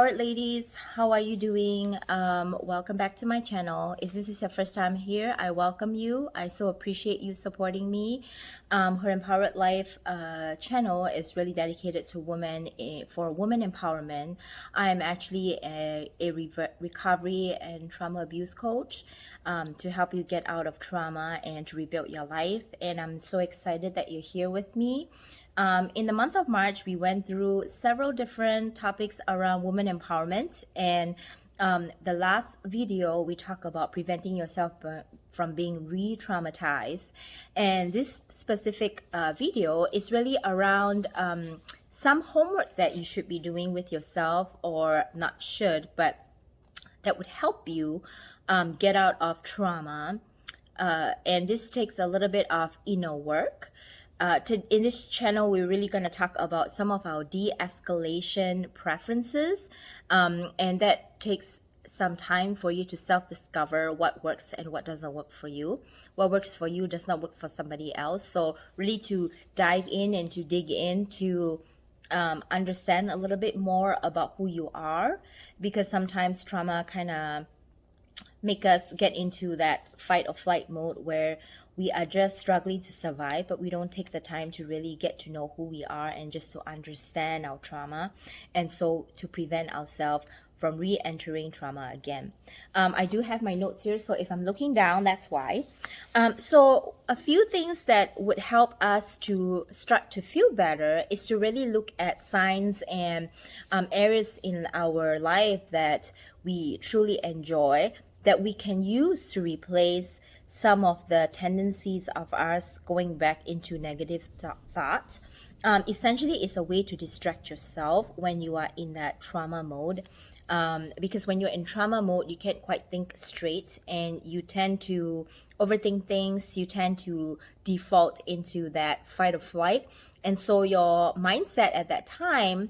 empowered ladies, how are you doing? Welcome back to my channel. If this is your first time here, I welcome you. I so appreciate you supporting me. Her Empowered Life channel is really dedicated to women, for women empowerment. I'm actually a recovery and trauma abuse coach to help you get out of trauma and to rebuild your life. And I'm so excited that you're here with me. In the month of March, we went through several different topics around women empowerment. And the last video, we talked about preventing yourself from being re-traumatized. And this specific video is really around some homework that you should be doing with yourself, or not should, but that would help you get out of trauma. And this takes a little bit of inner work. In this channel, we're really going to talk about some of our de-escalation preferences, and that takes some time for you to self-discover what works and what doesn't work for you. What works for you does not work for somebody else. So really to dive in and to dig in to understand a little bit more about who you are, because sometimes trauma kind of make us get into that fight or flight mode where we are just struggling to survive, but we don't take the time to really get to know who we are and just to understand our trauma, and so to prevent ourselves from re-entering trauma again. I do have my notes here, so if I'm looking down, that's why. So a few things that would help us to start to feel better is to really look at signs and areas in our life that we truly enjoy, that we can use to replace some of the tendencies of us going back into negative thoughts. Essentially, it's a way to distract yourself when you are in that trauma mode. Because when you're in trauma mode, you can't quite think straight, and you tend to overthink things. You tend to default into that fight or flight. And so your mindset at that time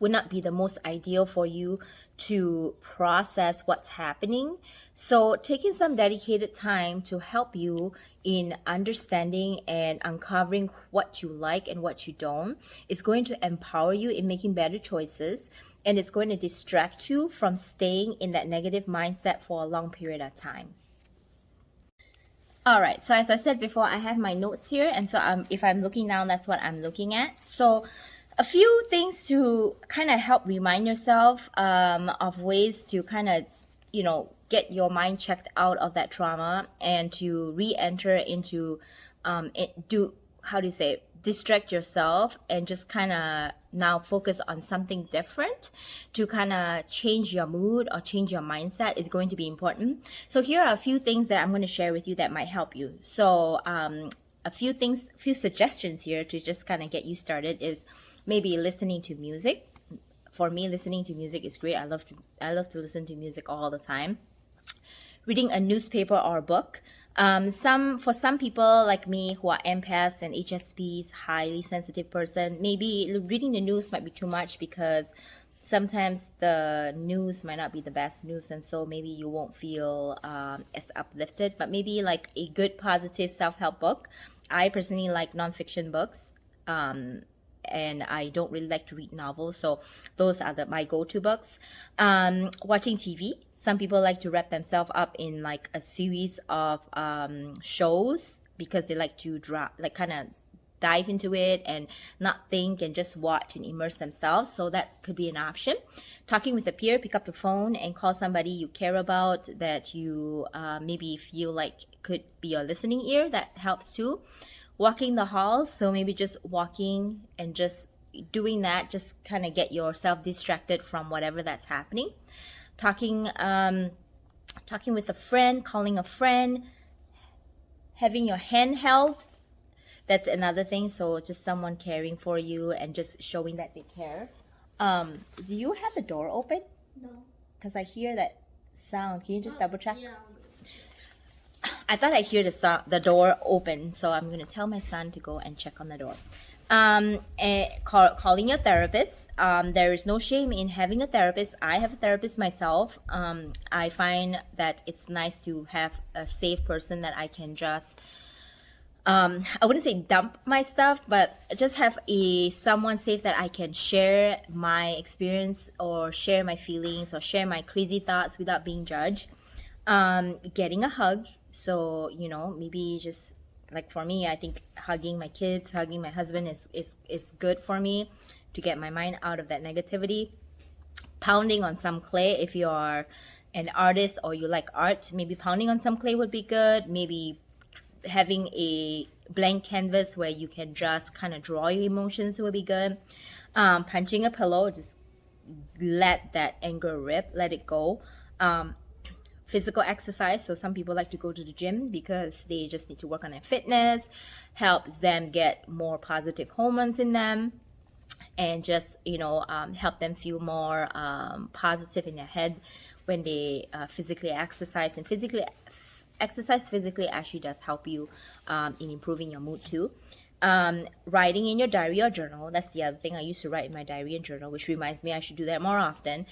would not be the most ideal for you to process what's happening. So taking some dedicated time to help you in understanding and uncovering what you like and what you don't is going to empower you in making better choices, and it's going to distract you from staying in that negative mindset for a long period of time. All right, so as I said before, I have my notes here, and so if I'm looking down, that's what I'm looking at. So a few things to kind of help remind yourself of ways to kind of, get your mind checked out of that trauma and to re-enter into, distract yourself and just kind of now focus on something different to kind of change your mood or change your mindset is going to be important. So here are a few things that I'm going to share with you that might help you. So a few suggestions here to just kind of get you started is maybe listening to music. For me, listening to music is great. I love to listen to music all the time. Reading a newspaper or a book. For some people like me who are empaths and HSPs, highly sensitive person, maybe reading the news might be too much because sometimes the news might not be the best news, and so maybe you won't feel as uplifted. But maybe like a good, positive self-help book. I personally like nonfiction books. And I don't really like to read novels, so those are my go-to books. Watching TV. Some people like to wrap themselves up in like a series of shows because they like to kind of dive into it and not think and just watch and immerse themselves. So that could be an option. Talking with a peer, pick up the phone and call somebody you care about that you maybe feel like could be your listening ear. That helps too. Walking the halls, so maybe just walking and just doing that, just kind of get yourself distracted from whatever that's happening. Talking with a friend, calling a friend, having your hand held, that's another thing. So just someone caring for you and just showing that they care. Do you have the door open? No. Because I hear that sound. Can you just double check? Yeah. I thought I hear the door open, so I'm going to tell my son to go and check on the door. Calling your therapist. There is no shame in having a therapist. I have a therapist myself. I find that it's nice to have a safe person that I can just I wouldn't say dump my stuff, but just have a someone safe that I can share my experience or share my feelings or share my crazy thoughts without being judged. Getting a hug. So, maybe just like for me, I think hugging my kids, hugging my husband is good for me to get my mind out of that negativity. Pounding on some clay if you are an artist or you like art, maybe pounding on some clay would be good. Maybe having a blank canvas where you can just kind of draw your emotions would be good. Punching a pillow, just let that anger rip, let it go. Physical exercise, so some people like to go to the gym because they just need to work on their fitness, helps them get more positive hormones in them, and just help them feel more positive in their head when they physically exercise. And exercise physically actually does help you in improving your mood too. Writing in your diary or journal, that's the other thing. I used to write in my diary and journal, which reminds me I should do that more often,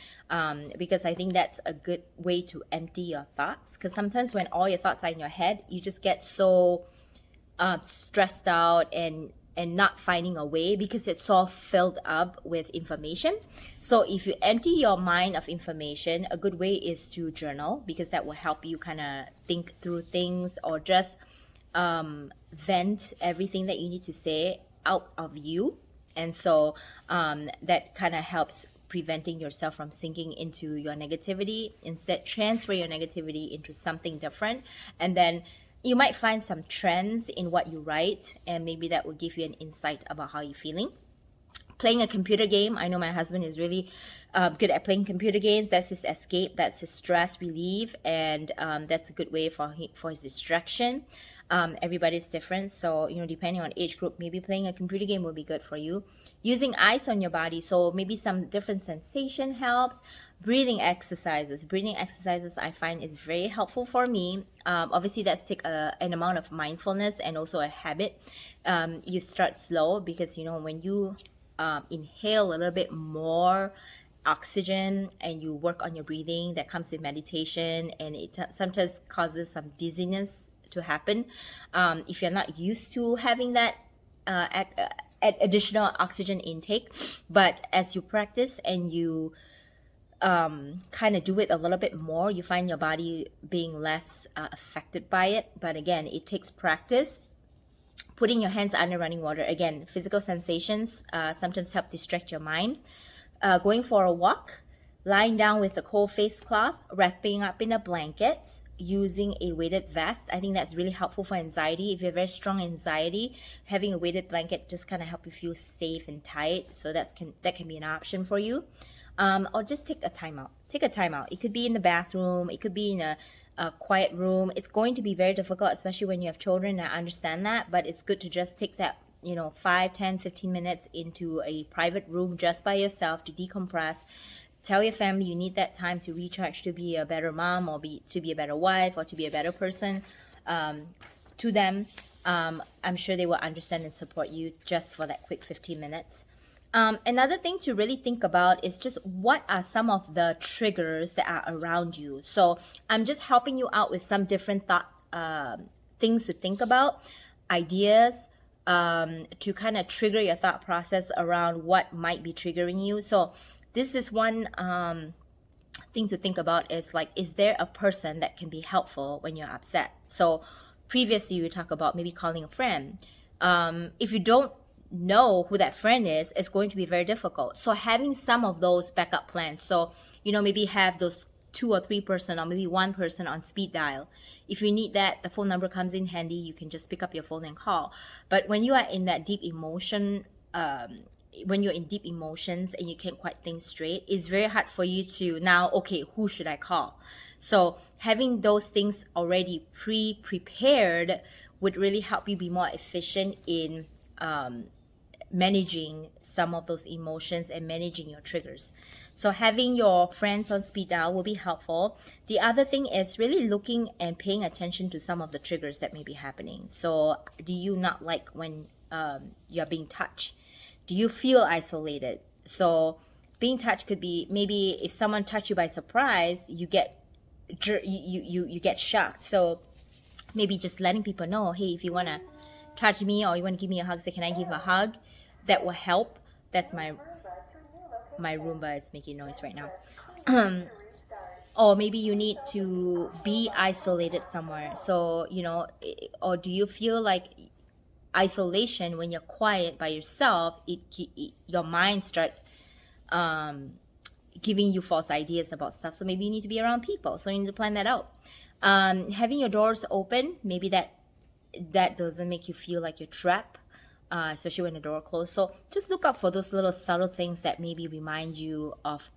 because I think that's a good way to empty your thoughts, because sometimes when all your thoughts are in your head, you just get so stressed out and not finding a way because it's all filled up with information. So if you empty your mind of information, a good way is to journal, because that will help you kind of think through things, or just vent everything that you need to say out of you. And so that kind of helps preventing yourself from sinking into your negativity. Instead, transfer your negativity into something different, and then you might find some trends in what you write, and maybe that will give you an insight about how you're feeling. Playing a computer game. I know my husband is really good at playing computer games. That's his escape. That's his stress relief, and that's a good way for his distraction. Everybody's different, so depending on age group, maybe playing a computer game will be good for you. Using ice on your body, so maybe some different sensation helps. Breathing exercises I find is very helpful for me. Obviously that's take an amount of mindfulness and also a habit. You start slow, because when you inhale a little bit more oxygen and you work on your breathing, that comes with meditation, and it sometimes causes some dizziness to happen if you're not used to having that additional oxygen intake. But as you practice and you kind of do it a little bit more, you find your body being less affected by it. But again, it takes practice. Putting your hands under running water, again, physical sensations sometimes help distract your mind. Going for a walk, lying down with a cold face cloth, wrapping up in a blanket, using a weighted vest. I think that's really helpful for anxiety. If you have very strong anxiety, having a weighted blanket just kind of help you feel safe and tight. So that can be an option for you. Or just take a time out. It could be in the bathroom. It could be in a quiet room. It's going to be very difficult, especially when you have children. I understand that, but it's good to just take that 5, 10, 15 minutes into a private room just by yourself to decompress. Tell your family you need that time to recharge, to be a better mom, or to be a better wife, or to be a better person to them. I'm sure they will understand and support you just for that quick 15 minutes. Another thing to really think about is just what are some of the triggers that are around you. So I'm just helping you out with some different things to think about, ideas to kind of trigger your thought process around what might be triggering you. So this is one thing to think about, is like, is there a person that can be helpful when you're upset? So previously we talked about maybe calling a friend. If you don't know who that friend is, it's going to be very difficult. So having some of those backup plans. So, maybe have those 2 or 3 person, or maybe 1 person on speed dial. If you need that, the phone number comes in handy. You can just pick up your phone and call. But when you are in that deep emotion, when you're in deep emotions and you can't quite think straight, it's very hard for you to now, okay, who should I call? So having those things already prepared would really help you be more efficient in managing some of those emotions and managing your triggers. So having your friends on speed dial will be helpful. The other thing is really looking and paying attention to some of the triggers that may be happening. So do you not like when you're being touched? Do you feel isolated? So being touched could be, maybe if someone touched you by surprise, you get you get shocked. So maybe just letting people know, hey, if you want to touch me or you want to give me a hug, say, can I give a hug? That will help. That's my Roomba is making noise right now. Or maybe you need to be isolated somewhere. So, or do you feel like isolation, when you're quiet by yourself, your mind start giving you false ideas about stuff. So maybe you need to be around people. So you need to plan that out. Having your doors open, maybe that doesn't make you feel like you're trapped, especially when the door closed. So just look out for those little subtle things that maybe remind you of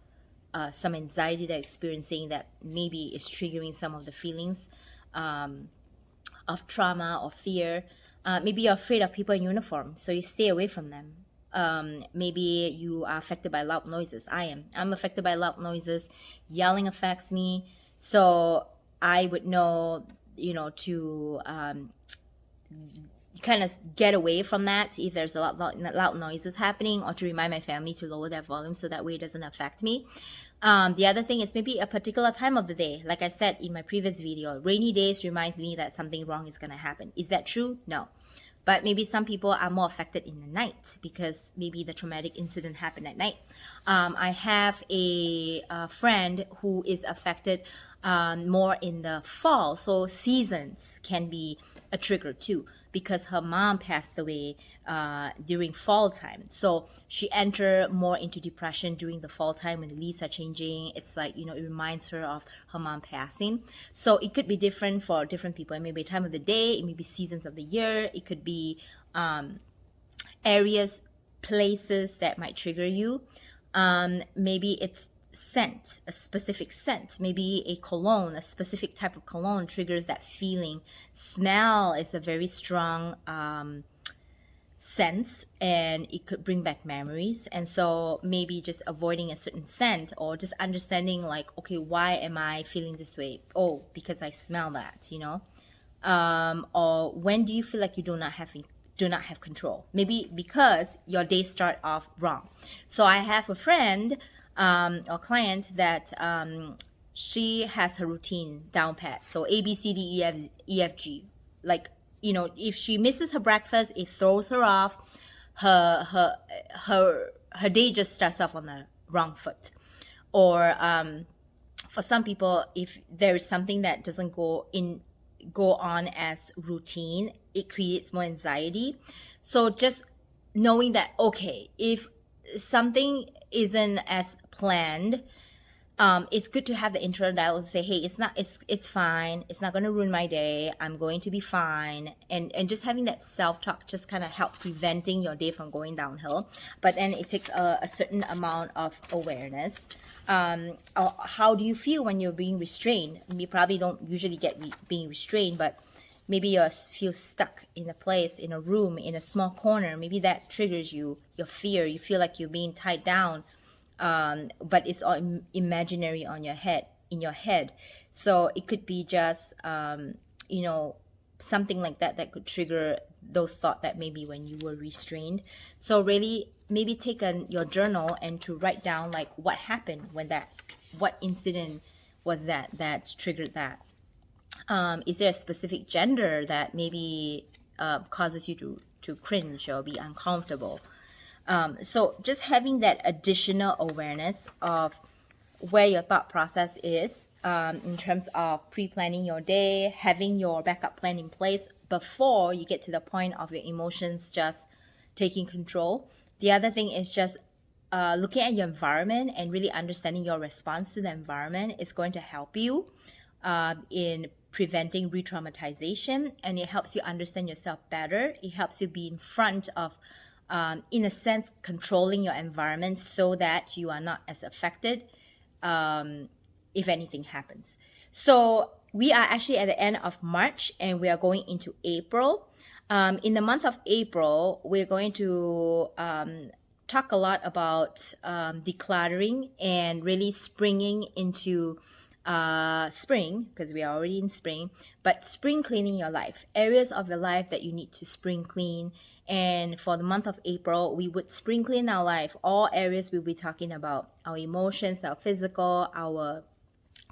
some anxiety that you're experiencing, that maybe is triggering some of the feelings of trauma or fear. Maybe you're afraid of people in uniform, so you stay away from them. Maybe you are affected by loud noises. I'm affected by loud noises. Yelling affects me. So I would know, to kind of get away from that if there's a lot loud noises happening, or to remind my family to lower their volume so that way it doesn't affect me. The other thing is maybe a particular time of the day. Like I said in my previous video, rainy days reminds me that something wrong is going to happen. Is that true? No. But maybe some people are more affected in the night because maybe the traumatic incident happened at night. I have a friend who is affected more in the fall. So seasons can be a trigger too, because her mom passed away during fall time. So she entered more into depression during the fall time when the leaves are changing. It's like, it reminds her of her mom passing. So it could be different for different people. It may be time of the day, it may be seasons of the year, it could be areas, places that might trigger you. Maybe it's scent, a specific scent, maybe a cologne, a specific type of cologne triggers that feeling. Smell is a very strong sense, and it could bring back memories. And so maybe just avoiding a certain scent, or just understanding like, okay, why am I feeling this way? Oh, because I smell that, or when do you feel like you do not have control? Maybe because your day start off wrong. So I have a friend or client that she has her routine down pat. So A, B, C, D, E, F, G. Like, if she misses her breakfast, it throws her off. Her day just starts off on the wrong foot. Or for some people, if there is something that doesn't go on as routine, it creates more anxiety. So just knowing that, okay, if something isn't as planned, it's good to have the internal dialogue to say, hey, it's fine, it's not going to ruin my day, I'm going to be fine. And just having that self-talk just kind of help preventing your day from going downhill. But then it takes a certain amount of awareness. How do you feel when you're being restrained? You probably don't usually get being restrained, but maybe you feel stuck in a place, in a room, in a small corner. Maybe that triggers your fear. You feel like you're being tied down, but it's all imaginary in your head. So it could be just, something like that could trigger those thoughts that maybe when you were restrained. So really, maybe take your journal and to write down like what happened what incident was that triggered that. Is there a specific gender that maybe causes you to cringe or be uncomfortable? So just having that additional awareness of where your thought process is in terms of pre-planning your day, having your backup plan in place before you get to the point of your emotions just taking control. The other thing is just looking at your environment and really understanding your response to the environment is going to help you in preventing re-traumatization, and it helps you understand yourself better. It helps you be in front of, in a sense, controlling your environment so that you are not as affected if anything happens. So we are actually at the end of March and we are going into April. In the month of April, we're going to talk a lot about decluttering and really springing into spring, because we are already in spring, but spring cleaning your life, areas of your life that you need to spring clean. And for the month of April, we would spring clean our life, all areas we'll be talking about: our emotions, our physical, our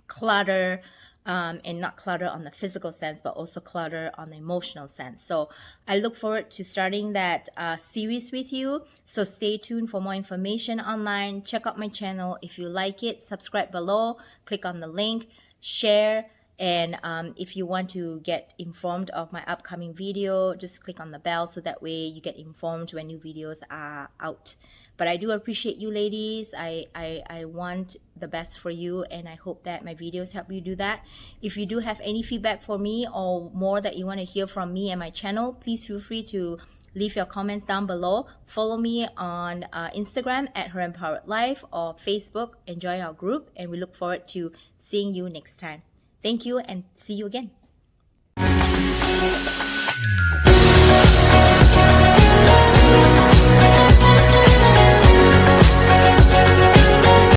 clutter, and not clutter on the physical sense, but also clutter on the emotional sense. So I look forward to starting that series with you. So stay tuned for more information online. Check out my channel. If you like it, subscribe below, click on the link, share. And if you want to get informed of my upcoming video, just click on the bell so that way you get informed when new videos are out. But I do appreciate you ladies. I want the best for you, and I hope that my videos help you do that. If you do have any feedback for me or more that you want to hear from me and my channel, please feel free to leave your comments down below. Follow me on Instagram at Her Empowered Life or Facebook. Enjoy our group, and we look forward to seeing you next time. Thank you, and see you again.